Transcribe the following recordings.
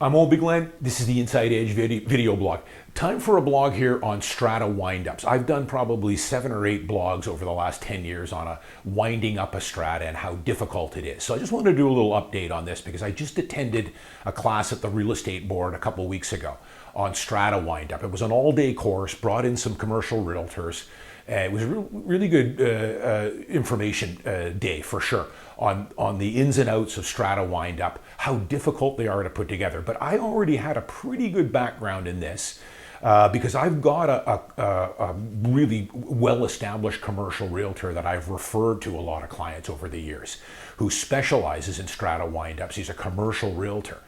I'm Owen Bigland. This is the Inside Edge video blog. Time for a blog here on Strata windups. I've done probably 7 or 8 blogs over the last 10 years on winding up a strata and how difficult it is. So I just wanted to do a little update on this because I just attended a class at the real estate board a couple weeks ago on Strata windup. It was an all-day course, brought in some commercial realtors. It was a really good information day for sure on the ins and outs of Strata windup, how difficult they are to put together. But I already had a pretty good background in this because I've got a really well-established commercial realtor that I've referred to a lot of clients over the years who specializes in Strata windups. He's a commercial realtor.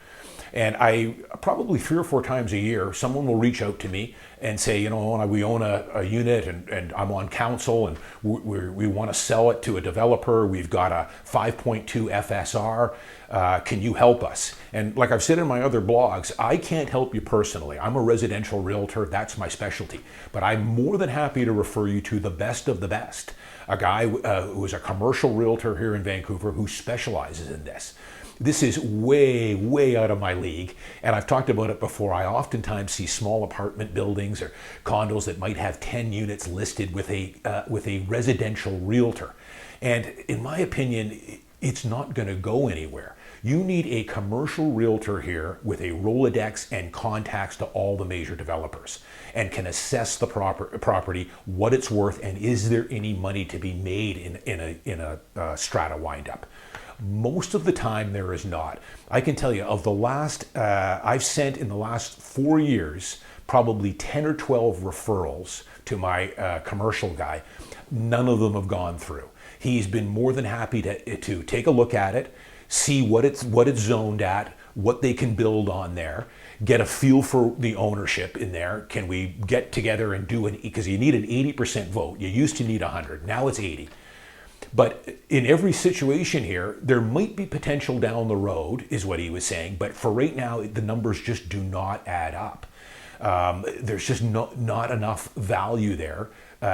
And I probably 3 or 4 times a year, someone will reach out to me and say, you know, we own a unit and I'm on council and we want to sell it to a developer. We've got a 5.2 FSR. Can you help us? And like I've said in my other blogs, I can't help you personally. I'm a residential realtor. That's my specialty. But I'm more than happy to refer you to the best of the best. A guy who is a commercial realtor here in Vancouver who specializes in this. This is way, way out of my league, and I've talked about it before. I oftentimes see small apartment buildings or condos that might have 10 units listed with a residential realtor. And in my opinion, it's not going to go anywhere. You need a commercial realtor here with a Rolodex and contacts to all the major developers and can assess the property, what it's worth, and is there any money to be made in a strata windup. Most of the time there is not. I can tell you of the last, I've sent in the last 4 years, probably 10 or 12 referrals to my commercial guy. None of them have gone through. He's been more than happy to take a look at it, see what it's zoned at, what they can build on there, get a feel for the ownership in there. Can we get together and do because you need an 80% vote. You used to need 100, now it's 80. But in every situation here, there might be potential down the road, is what he was saying. But for right now, the numbers just do not add up. There's just not enough value there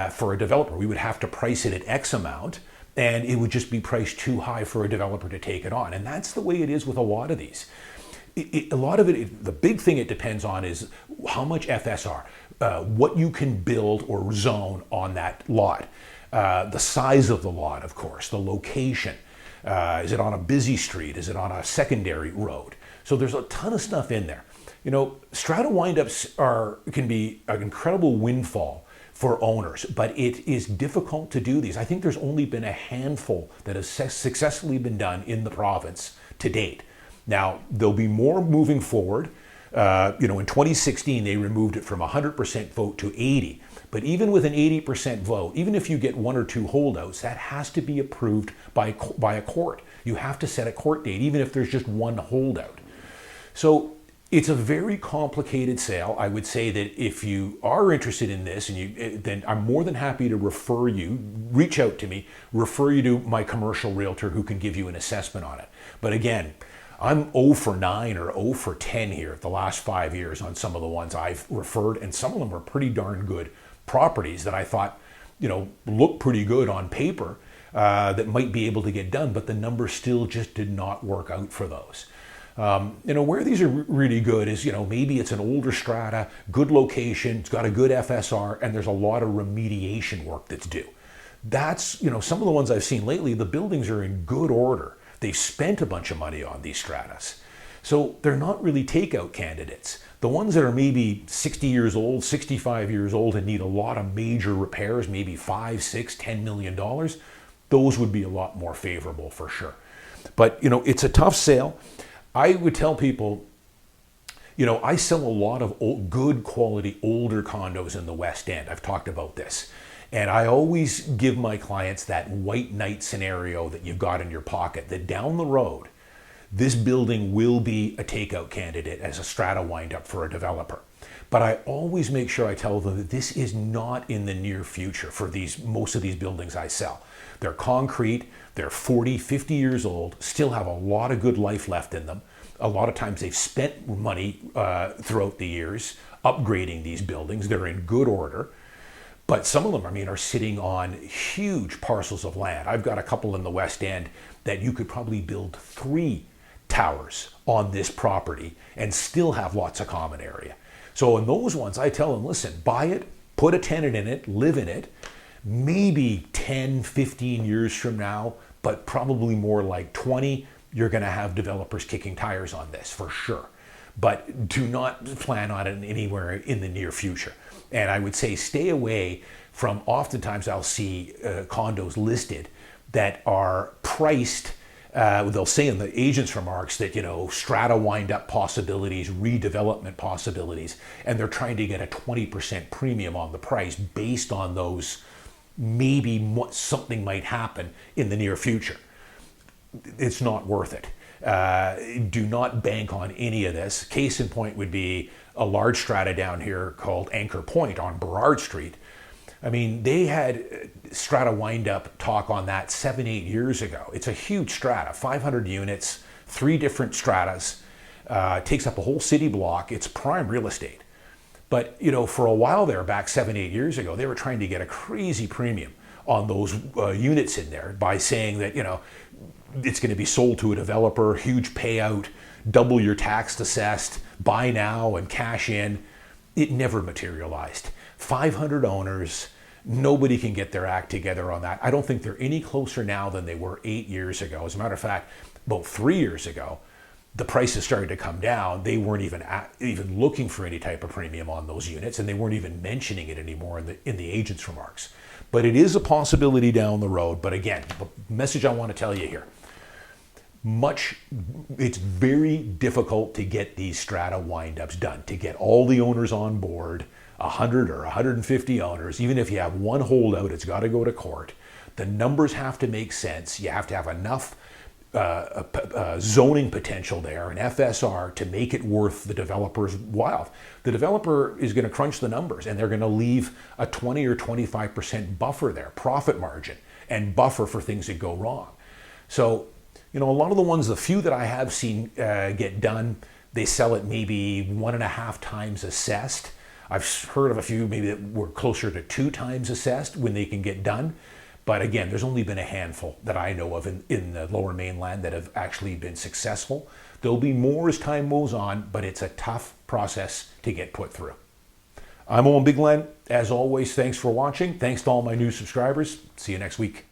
for a developer. We would have to price it at X amount, and it would just be priced too high for a developer to take it on. And that's the way it is with a lot of these. A lot of it, the big thing it depends on is how much FSR, what you can build or zone on that lot. The size of the lot, of course, the location. Is it on a busy street? Is it on a secondary road? So there's a ton of stuff in there. You know, strata windups can be an incredible windfall for owners, but it is difficult to do these. I think there's only been a handful that has successfully been done in the province to date. Now, there'll be more moving forward. In 2016, they removed it from 100% vote to 80. But even with an 80% vote, even if you get 1 or 2 holdouts, that has to be approved by a court. You have to set a court date, even if there's just 1 holdout. So it's a very complicated sale. I would say that if you are interested in this, then I'm more than happy to refer you, reach out to me, refer you to my commercial realtor who can give you an assessment on it. But again, I'm 0 for 9 or 0 for 10 here the last 5 years on some of the ones I've referred, and some of them are pretty darn good properties that I thought, look pretty good on paper that might be able to get done, but the numbers still just did not work out for those. Where these are really good is, maybe it's an older strata, good location, it's got a good FSR, and there's a lot of remediation work that's due. That's, some of the ones I've seen lately, the buildings are in good order. They've spent a bunch of money on these stratas. So they're not really takeout candidates. The ones that are maybe 60 years old, 65 years old and need a lot of major repairs, maybe $5, $6, $10 million, those would be a lot more favorable for sure. But, it's a tough sale. I would tell people, I sell a lot of good quality older condos in the West End. I've talked about this. And I always give my clients that white knight scenario that you've got in your pocket, that down the road, this building will be a takeout candidate as a strata windup for a developer. But I always make sure I tell them that this is not in the near future for most of these buildings I sell. They're concrete, they're 40, 50 years old, still have a lot of good life left in them. A lot of times they've spent money throughout the years upgrading these buildings. They're in good order. But some of them, are sitting on huge parcels of land. I've got a couple in the West End that you could probably build 3 towers on this property and still have lots of common area. So in those ones, I tell them, listen, buy it, put a tenant in it, live in it, maybe 10, 15 years from now, but probably more like 20, you're going to have developers kicking tires on this for sure. But do not plan on it anywhere in the near future. And I would say stay away from, oftentimes I'll see condos listed that are priced, they'll say in the agent's remarks that, you know, strata wind-up possibilities, redevelopment possibilities, and they're trying to get a 20% premium on the price based on those, maybe something might happen in the near future. It's not worth it. Do not bank on any of this. Case in point would be a large strata down here called Anchor Point on Burrard Street. I mean, they had strata wind-up talk on that 7-8 years ago. It's a huge strata, 500 units, 3 different stratas, takes up a whole city block. It's prime real estate. But, you know, for a while there, back 7-8 years ago, they were trying to get a crazy premium on those units in there by saying that, you know, it's going to be sold to a developer, huge payout, double your tax assessed, buy now and cash in. It never materialized. 500 owners, nobody can get their act together on that. I don't think they're any closer now than they were 8 years ago. As a matter of fact, about 3 years ago, the prices started to come down. They weren't even looking for any type of premium on those units, and they weren't even mentioning it anymore in the agent's remarks. But it is a possibility down the road. But again, the message I want to tell you here, it's very difficult to get these strata wind-ups done, to get all the owners on board, 100 or 150 owners. Even if you have one holdout, it's got to go to court. The numbers have to make sense. You have to have enough zoning potential there, an FSR, to make it worth the developer's while. The developer is going to crunch the numbers, and they're going to leave a 20 or 25% buffer there, profit margin, and buffer for things that go wrong. So, you know, a lot of the ones, the few that I have seen get done, they sell it maybe 1.5 times assessed. I've heard of a few maybe that were closer to 2 times assessed when they can get done. But again, there's only been a handful that I know of in the Lower Mainland that have actually been successful. There'll be more as time moves on, but it's a tough process to get put through. I'm Owen Bigland. As always, thanks for watching. Thanks to all my new subscribers. See you next week.